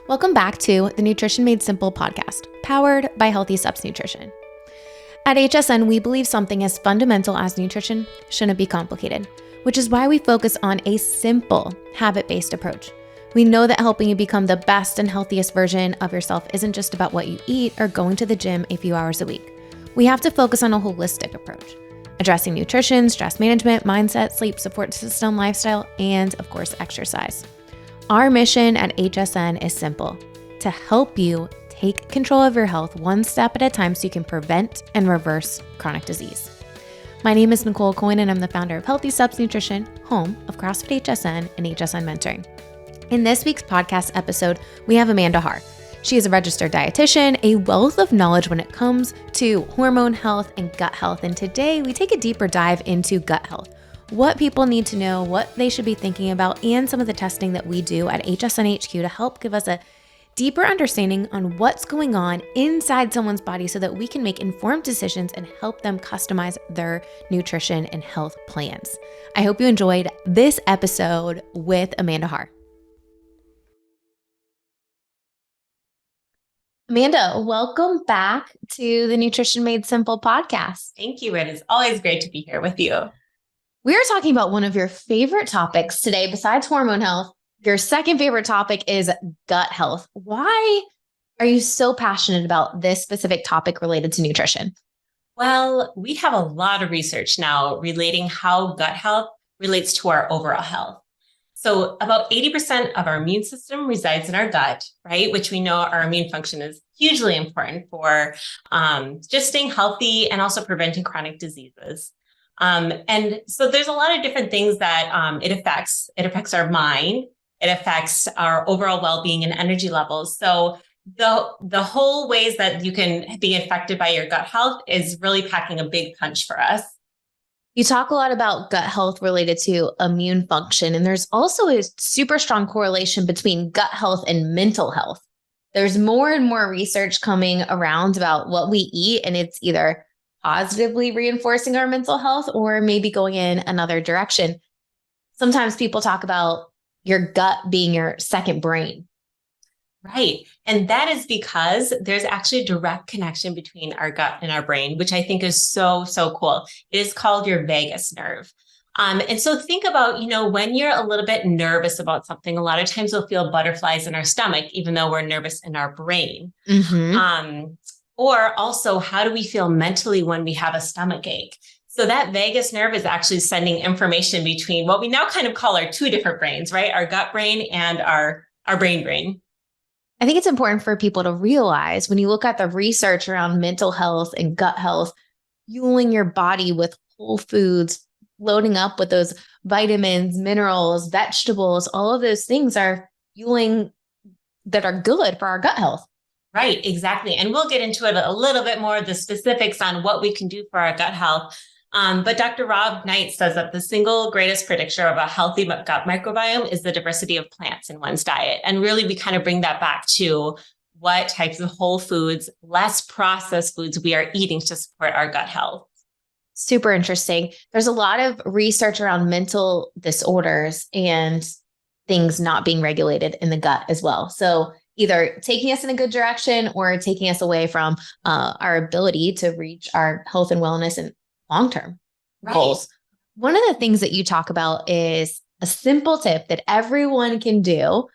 Welcome back to the Nutrition Made Simple podcast, powered by Healthy Steps Nutrition. At HSN, we believe something as fundamental as nutrition shouldn't be complicated, which is why we focus on a simple, habit-based approach. We know that helping you become the best and healthiest version of yourself isn't just about what you eat or going to the gym a few hours a week. We have to focus on a holistic approach, addressing nutrition, stress management, mindset, sleep, support system, lifestyle, and of course, exercise. Our mission at HSN is simple: to help you take control of your health one step at a time so you can prevent and reverse chronic disease. My name is Nicole Coyne, and I'm the founder of Healthy Steps Nutrition, home of CrossFit HSN and HSN Mentoring. In this week's podcast episode, we have Amanda Haar. She is a registered dietitian, a wealth of knowledge when it comes to hormone health and gut health. And today we take a deeper dive into gut health, what people need to know, what they should be thinking about, and some of the testing that we do at HSN HQ to help give us a deeper understanding on what's going on inside someone's body so that we can make informed decisions and help them customize their nutrition and health plans. I hope you enjoyed this episode with Amanda Haar. Amanda, welcome back to the Nutrition Made Simple podcast. Thank you. It is always great to be here with you. We are talking about one of your favorite topics today, besides hormone health. Your second favorite topic is gut health. Why are you so passionate about this specific topic related to nutrition? Well, we have a lot of research now relating how gut health relates to our overall health. So about 80% of our immune system resides in our gut, right? Which we know our immune function is hugely important for just staying healthy and also preventing chronic diseases. And so there's a lot of different things that it affects. It affects our mind. It affects our overall well-being and energy levels. So the whole ways that you can be affected by your gut health is really packing a big punch for us. You talk a lot about gut health related to immune function, and there's also a super strong correlation between gut health and mental health. There's more and more research coming around about what we eat, and it's either positively reinforcing our mental health or maybe going in another direction. Sometimes people talk about your gut being your second brain. Right. And that is because there's actually a direct connection between our gut and our brain, which I think is so cool. It is called your vagus nerve. And so think about, when you're a little bit nervous about something, a lot of times we'll feel butterflies in our stomach, even though we're nervous in our brain. Mm-hmm. Or also, how do we feel mentally when we have a stomach ache? So that vagus nerve is actually sending information between what we now kind of call our two different brains, right? Our gut brain and our brain. I think it's important for people to realize when you look at the research around mental health and gut health, fueling your body with whole foods, loading up with those vitamins, minerals, vegetables, all of those things are fueling that are good for our gut health. Right, exactly. And we'll get into it a little bit more, the specifics on what we can do for our gut health. But Dr. Rob Knight says that the single greatest predictor of a healthy gut microbiome is the diversity of plants in one's diet. And really, we kind of bring that back to what types of whole foods, less processed foods we are eating to support our gut health. Super interesting. There's a lot of research around mental disorders and things not being regulated in the gut as well. So either taking us in a good direction or taking us away from our ability to reach our health and wellness and long-term goals. One of the things that you talk about is a simple tip that everyone can do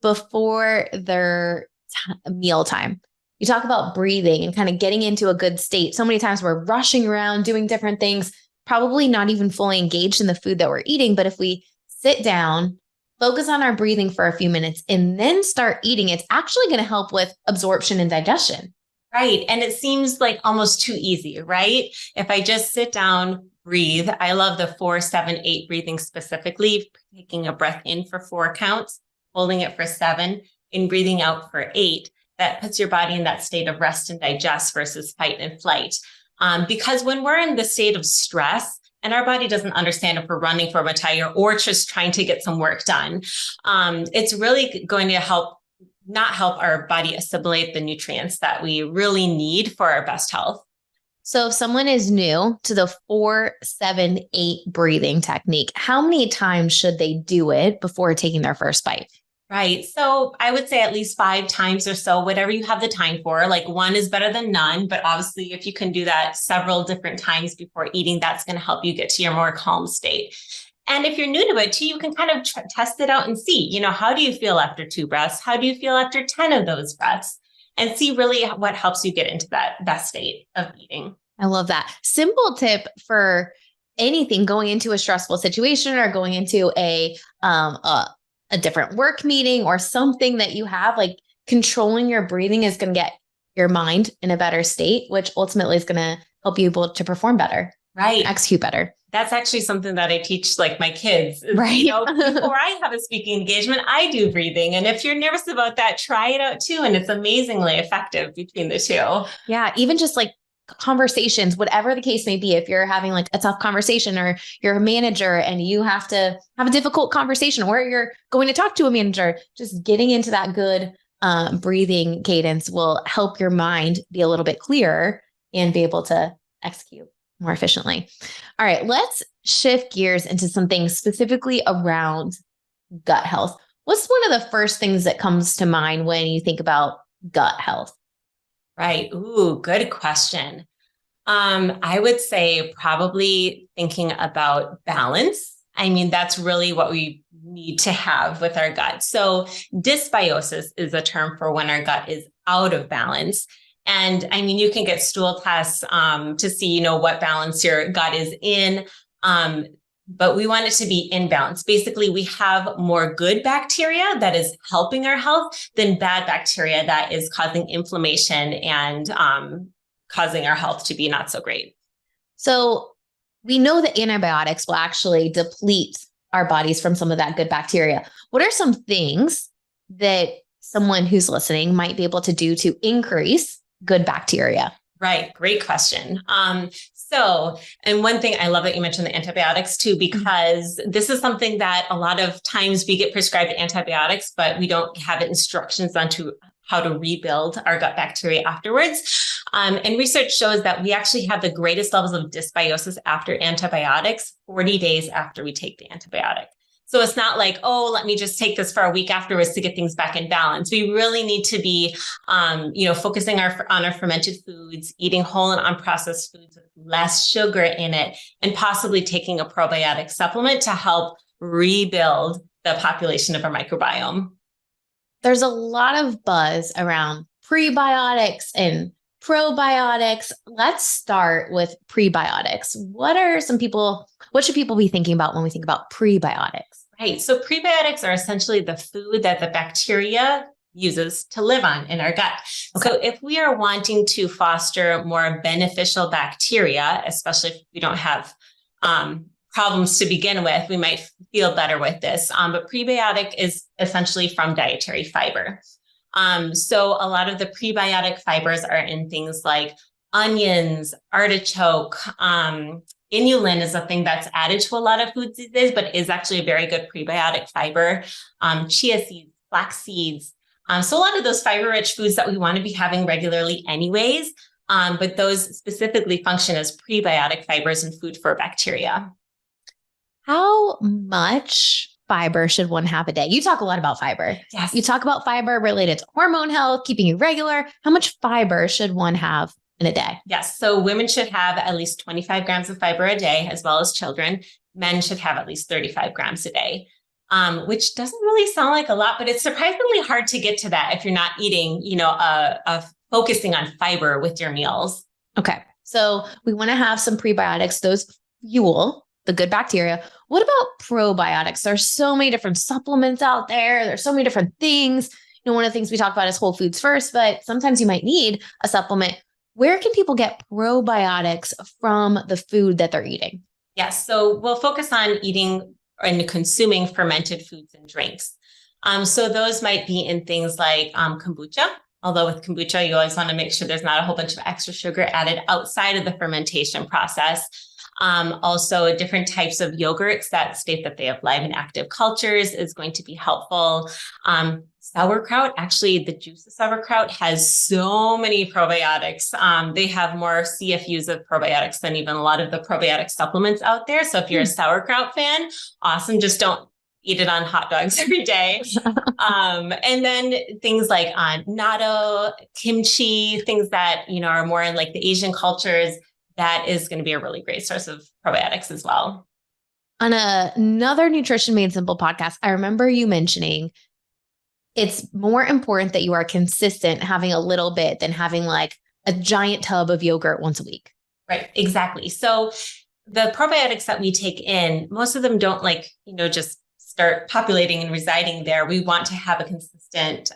before their meal time. You talk about breathing and kind of getting into a good state. So many times we're rushing around doing different things, probably not even fully engaged in the food that we're eating. But if we sit down, focus on our breathing for a few minutes, and then start eating, it's actually going to help with absorption and digestion. Right. And it seems like almost too easy, right? If I just sit down, breathe. I love the 4, 7, 8 breathing specifically, taking a breath in for 4 counts, holding it for 7, and breathing out for 8. That puts your body in that state of rest and digest versus fight and flight. Because when we're in the state of stress, and our body doesn't understand if we're running from a tire or just trying to get some work done, it's really going to not help our body assimilate the nutrients that we really need for our best health. So if someone is new to the 4, 7, 8 breathing technique, how many times should they do it before taking their first bite? Right. So I would say at least 5 times or so, whatever you have the time for. Like one is better than none, but obviously if you can do that several different times before eating, that's going to help you get to your more calm state. And if you're new to it too, you can kind of test it out and see, how do you feel after 2 breaths? How do you feel after 10 of those breaths? And see really what helps you get into that best state of eating. I love that. Simple tip for anything going into a stressful situation or going into a different work meeting or something that you have, like controlling your breathing is going to get your mind in a better state, which ultimately is going to help you able to perform better, right? Execute better. That's actually something that I teach like my kids, right? Before I have a speaking engagement, I do breathing. And if you're nervous about that, try it out too. And it's amazingly effective between the two. Yeah. Even just like conversations, whatever the case may be, if you're having like a tough conversation or you're a manager and you have to have a difficult conversation or you're going to talk to a manager, just getting into that good breathing cadence will help your mind be a little bit clearer and be able to execute more efficiently. All right, let's shift gears into something specifically around gut health. What's one of the first things that comes to mind when you think about gut health? Right. Ooh, good question. I would say probably thinking about balance. I mean, that's really what we need to have with our gut. So dysbiosis is a term for when our gut is out of balance. And I mean, you can get stool tests to see, what balance your gut is in. But we want it to be in balance. Basically, we have more good bacteria that is helping our health than bad bacteria that is causing inflammation and causing our health to be not so great. So we know that antibiotics will actually deplete our bodies from some of that good bacteria. What are some things that someone who's listening might be able to do to increase good bacteria? Right. Great question. And one thing I love that you mentioned the antibiotics too, because this is something that a lot of times we get prescribed antibiotics, but we don't have instructions onto how to rebuild our gut bacteria afterwards. And research shows that we actually have the greatest levels of dysbiosis after antibiotics 40 days after we take the antibiotic. So it's not like, let me just take this for a week afterwards to get things back in balance. We really need to be, focusing on our fermented foods, eating whole and unprocessed foods with less sugar in it, and possibly taking a probiotic supplement to help rebuild the population of our microbiome. There's a lot of buzz around prebiotics and probiotics. Let's start with prebiotics. What should people be thinking about when we think about prebiotics? Right. So prebiotics are essentially the food that the bacteria uses to live on in our gut. Okay. So if we are wanting to foster more beneficial bacteria, especially if we don't have problems to begin with, we might feel better with this. But prebiotic is essentially from dietary fiber. So a lot of the prebiotic fibers are in things like onions, artichoke, inulin is a thing that's added to a lot of foods these days, but is actually a very good prebiotic fiber. Chia seeds, flax seeds. So a lot of those fiber-rich foods that we want to be having regularly anyways, but those specifically function as prebiotic fibers and food for bacteria. How much fiber should one have a day? You talk a lot about fiber. Yes. You talk about fiber related to hormone health, keeping you regular. How much fiber should one have in a day? Yes. So women should have at least 25 grams of fiber a day, as well as children. Men should have at least 35 grams a day, which doesn't really sound like a lot, but it's surprisingly hard to get to that if you're not eating, focusing on fiber with your meals. Okay. So we want to have some prebiotics. Those fuel the good bacteria. What about probiotics? There's so many different supplements out there. There's so many different things. One of the things we talk about is whole foods first, but sometimes you might need a supplement. Where can people get probiotics from the food that they're eating? Yes. So we'll focus on eating and consuming fermented foods and drinks. So those might be in things like kombucha. Although with kombucha, you always want to make sure there's not a whole bunch of extra sugar added outside of the fermentation process. Also, different types of yogurts that state that they have live and active cultures is going to be helpful. Sauerkraut, actually, the juice of sauerkraut has so many probiotics. They have more CFUs of probiotics than even a lot of the probiotic supplements out there. So if you're a sauerkraut fan, awesome. Just don't eat it on hot dogs every day. And then things like natto, kimchi, things that, are more in like the Asian cultures, that is going to be a really great source of probiotics as well. On another Nutrition Made Simple podcast, I remember you mentioning it's more important that you are consistent having a little bit than having like a giant tub of yogurt once a week. Right, exactly. So the probiotics that we take in, most of them don't just start populating and residing there. We want to have a consistent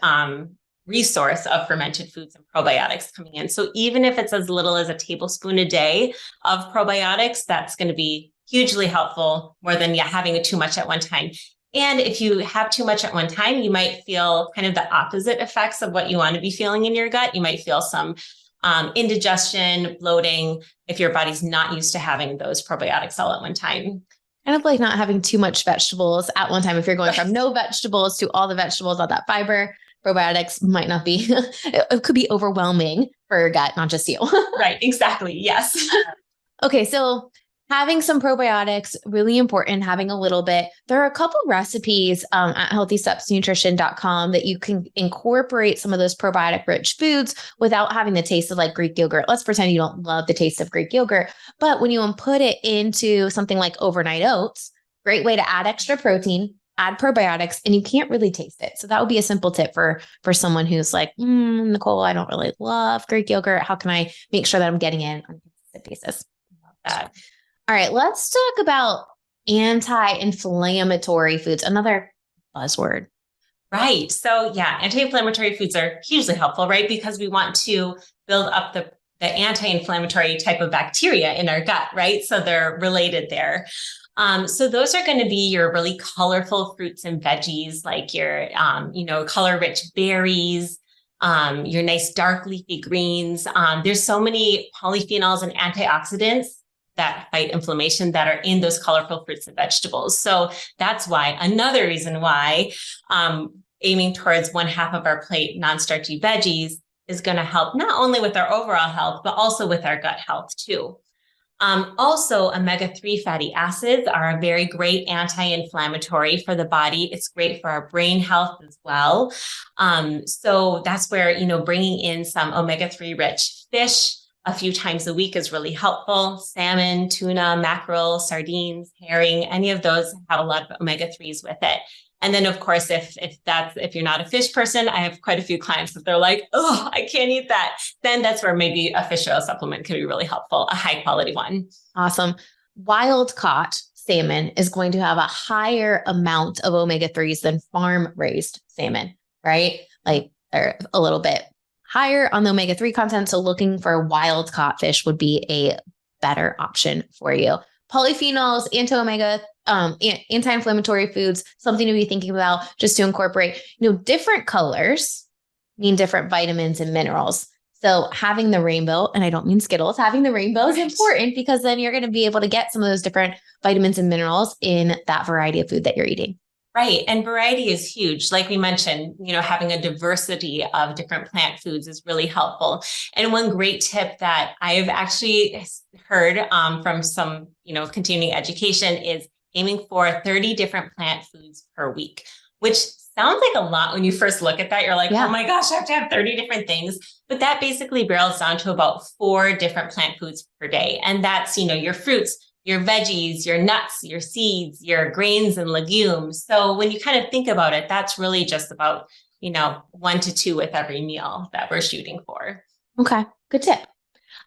resource of fermented foods and probiotics coming in. So even if it's as little as a tablespoon a day of probiotics, that's going to be hugely helpful, more than having too much at one time. And if you have too much at one time, you might feel kind of the opposite effects of what you want to be feeling in your gut. You might feel some indigestion, bloating, if your body's not used to having those probiotics all at one time. Kind of like not having too much vegetables at one time. If you're going from no vegetables to all the vegetables, all that fiber, probiotics might not be, it could be overwhelming for your gut, not just you. Right, exactly. Yes. Okay, so having some probiotics, really important, having a little bit. There are a couple recipes at healthystepsnutrition.com that you can incorporate some of those probiotic rich foods without having the taste of like Greek yogurt. Let's pretend you don't love the taste of Greek yogurt, but when you put it into something like overnight oats, great way to add extra protein, add probiotics, and you can't really taste it. So that would be a simple tip for someone who's like, Nicole, I don't really love Greek yogurt. How can I make sure that I'm getting it on a consistent basis? All right, let's talk about anti-inflammatory foods, another buzzword. Right. So anti-inflammatory foods are hugely helpful, right? Because we want to build up the anti-inflammatory type of bacteria in our gut, right? So they're related there. So those are going to be your really colorful fruits and veggies, like your, color-rich berries, your nice dark leafy greens. There's so many polyphenols and antioxidants that fight inflammation that are in those colorful fruits and vegetables. So that's why, another reason why aiming towards 1/2 of our plate non-starchy veggies is going to help not only with our overall health, but also with our gut health too. Also, omega-3 fatty acids are a very great anti-inflammatory for the body. It's great for our brain health as well. So that's where, bringing in some omega-3 rich fish a few times a week is really helpful. Salmon, tuna, mackerel, sardines, herring, any of those have a lot of omega-3s with it. And then, of course, if you're not a fish person, I have quite a few clients that they're like, oh, I can't eat that. Then that's where maybe a fish oil supplement could be really helpful, a high quality one. Awesome. Wild caught salmon is going to have a higher amount of omega-3s than farm raised salmon, right? Like they're a little bit higher on the omega-3 content. So looking for wild caught fish would be a better option for you. Polyphenols, anti-inflammatory foods, something to be thinking about just to incorporate, different colors mean different vitamins and minerals. So having the rainbow, and I don't mean Skittles, having the rainbow is important because then you're going to be able to get some of those different vitamins and minerals in that variety of food that you're eating. Right. And variety is huge. Like we mentioned, having a diversity of different plant foods is really helpful. And one great tip that I've actually heard from some, continuing education is aiming for 30 different plant foods per week, which sounds like a lot when you first look at that. You're like, oh my gosh, I have to have 30 different things. But that basically barrels down to about 4 different plant foods per day. And that's, your fruits, your veggies, your nuts, your seeds, your grains and legumes. So when you kind of think about it, that's really just about, 1 to 2 with every meal that we're shooting for. Okay, good tip.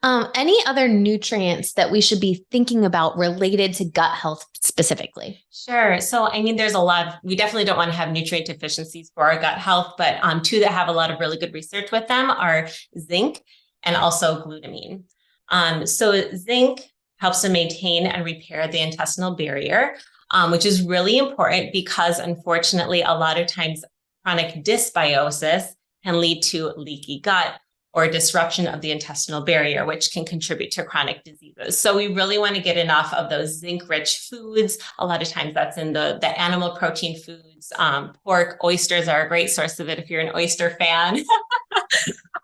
Any other nutrients that we should be thinking about related to gut health specifically? Sure. So, there's a lot we definitely don't want to have nutrient deficiencies for our gut health, but 2 that have a lot of really good research with them are zinc and also glutamine. So zinc helps to maintain and repair the intestinal barrier, which is really important because unfortunately, a lot of times chronic dysbiosis can lead to leaky gut or disruption of the intestinal barrier, which can contribute to chronic diseases. So we really want to get enough of those zinc-rich foods. A lot of times that's in the animal protein foods. Pork, oysters are a great source of it if you're an oyster fan.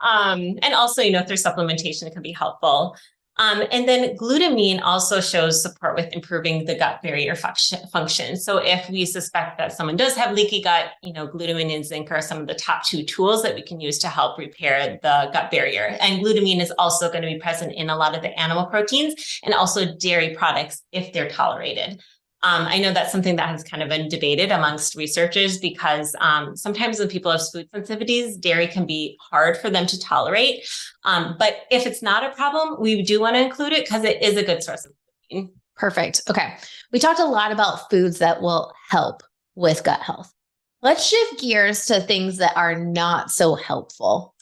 And also, through supplementation, it can be helpful. And then glutamine also shows support with improving the gut barrier function. So if we suspect that someone does have leaky gut, glutamine and zinc are some of the top two tools that we can use to help repair the gut barrier. And glutamine is also going to be present in a lot of the animal proteins and also dairy products if they're tolerated. I know that's something that has kind of been debated amongst researchers because sometimes when people have food sensitivities, dairy can be hard for them to tolerate. But if it's not a problem, we do want to include it because it is a good source of protein. Perfect. Okay. We talked a lot about foods that will help with gut health. Let's shift gears to things that are not so helpful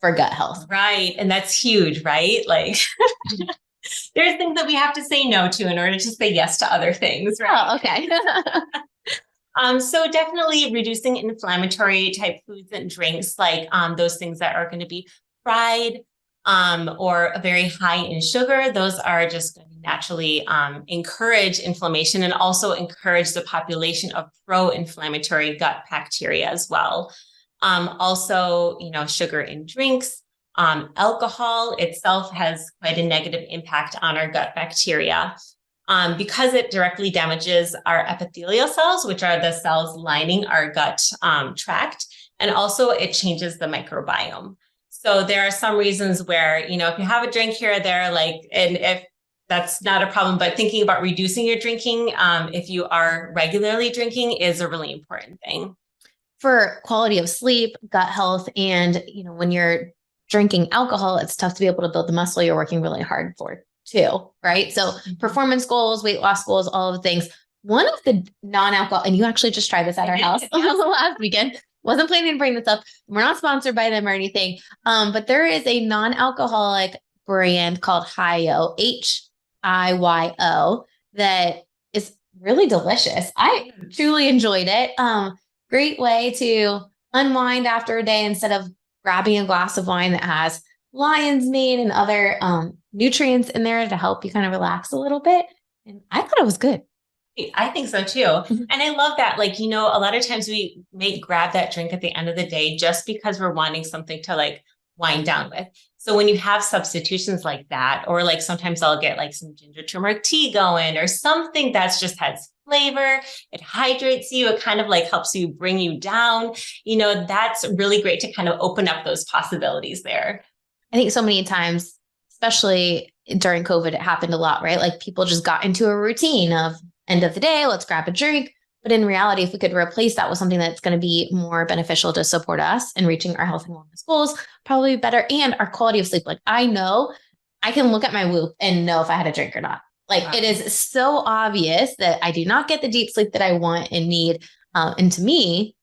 for gut health. Right. And that's huge, right? Like there's things that we have to say no to in order to say yes to other things, right? Oh, okay. So definitely reducing inflammatory type foods and drinks, like those things that are going to be fried or very high in sugar. Those are just going to naturally encourage inflammation and also encourage the population of pro-inflammatory gut bacteria as well. Also, sugar in drinks. Alcohol itself has quite a negative impact on our gut bacteria because it directly damages our epithelial cells, which are the cells lining our gut tract. And also it changes the microbiome. So there are some reasons where, if you have a drink here or there, and if that's not a problem, but thinking about reducing your drinking, if you are regularly drinking is a really important thing. For quality of sleep, gut health, and, when you're drinking alcohol, it's tough to be able to build the muscle you're working really hard for too, right? So performance goals, weight loss goals, all of the things. One of the non-alcohol, and you actually just tried this at our house last weekend. Wasn't planning to bring this up. We're not sponsored by them or anything. But there is a non-alcoholic brand called Hiyo, Hiyo, that is really delicious. I truly enjoyed it. Great way to unwind after a day instead of grabbing a glass of wine that has lion's mane and other nutrients in there to help you kind of relax a little bit. And I thought it was good. I think so too. And I love that. A lot of times we may grab that drink at the end of the day just because we're wanting something to wind down with. So when you have substitutions like that, or sometimes I'll get some ginger turmeric tea going or something that's just has flavor, it hydrates you, it kind of helps you bring you down, that's really great to kind of open up those possibilities there. I think so many times, especially during COVID, it happened a lot, right? People just got into a routine of end of the day, let's grab a drink. But in reality, if we could replace that with something that's going to be more beneficial to support us in reaching our health and wellness goals, probably better. And our quality of sleep. I know I can look at my Whoop and know if I had a drink or not. It is so obvious that I do not get the deep sleep that I want and need. And to me,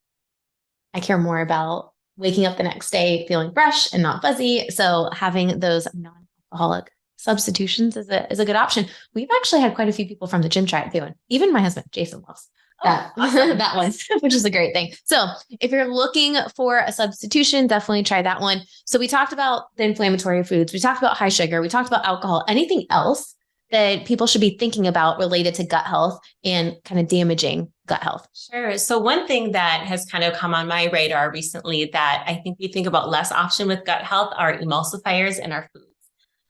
I care more about waking up the next day feeling fresh and not fuzzy. So having those non-alcoholic substitutions is a good option. We've actually had quite a few people from the gym try it too. And even my husband, Jason, loves that, awesome. That one, which is a great thing. So if you're looking for a substitution, definitely try that one. So we talked about the inflammatory foods. We talked about high sugar. We talked about alcohol. Anything else that people should be thinking about related to gut health and kind of damaging gut health? Sure. So one thing that has kind of come on my radar recently that I think we think about less often with gut health are emulsifiers in our foods.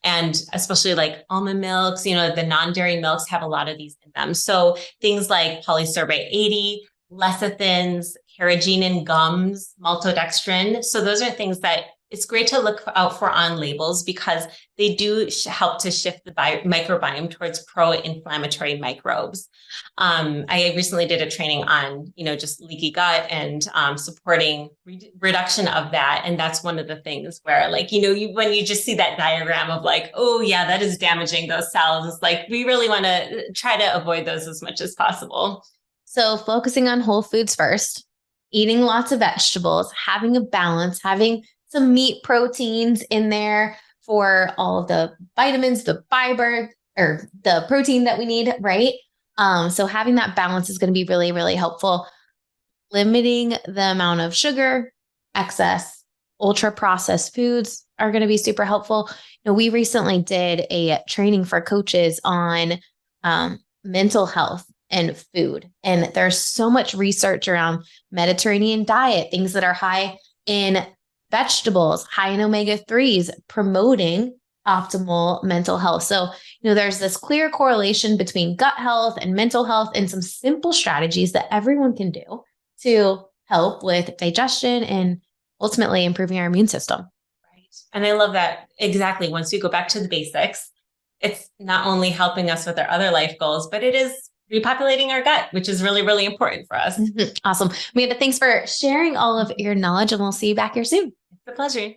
And especially almond milks, the non-dairy milks have a lot of these in them. So things like polysorbate 80, lecithins, carrageenan gums, maltodextrin. So those are things that it's great to look out for on labels because they do help to shift the microbiome towards pro-inflammatory microbes. I recently did a training on, just leaky gut and supporting reduction of that. And that's one of the things where when you just see that diagram of oh yeah, that is damaging those cells, it's we really want to try to avoid those as much as possible. So focusing on whole foods first, eating lots of vegetables, having a balance, having some meat proteins in there for all of the vitamins, the fiber, or the protein that we need, right? So having that balance is going to be really, really helpful. Limiting the amount of sugar, excess, ultra processed foods are going to be super helpful. We recently did a training for coaches on mental health and food. And there's so much research around Mediterranean diet, things that are high in vegetables, high in omega-3s, promoting optimal mental health. So, there's this clear correlation between gut health and mental health and some simple strategies that everyone can do to help with digestion and ultimately improving our immune system. Right. And I love that. Exactly. Once we go back to the basics, it's not only helping us with our other life goals, but it is repopulating our gut, which is really, really important for us. Awesome. Amanda, thanks for sharing all of your knowledge, and we'll see you back here soon. It's a pleasure.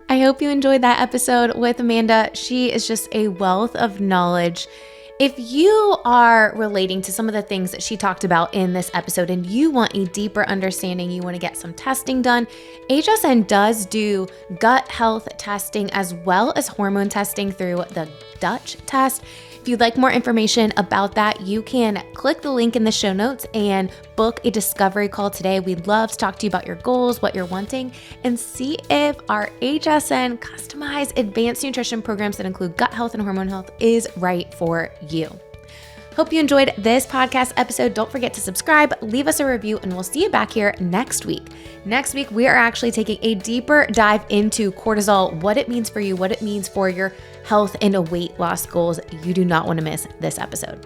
I hope you enjoyed that episode with Amanda. She is just a wealth of knowledge. If you are relating to some of the things that she talked about in this episode and you want a deeper understanding, you want to get some testing done, HSN does do gut health testing as well as hormone testing through the Dutch test. If you'd like more information about that, you can click the link in the show notes and book a discovery call today. We'd love to talk to you about your goals, what you're wanting, and see if our HSN customized advanced nutrition programs that include gut health and hormone health is right for you. Hope you enjoyed this podcast episode. Don't forget to subscribe, leave us a review, and we'll see you back here next week. Next week, we are actually taking a deeper dive into cortisol, what it means for you, what it means for your health and weight loss goals. You do not want to miss this episode.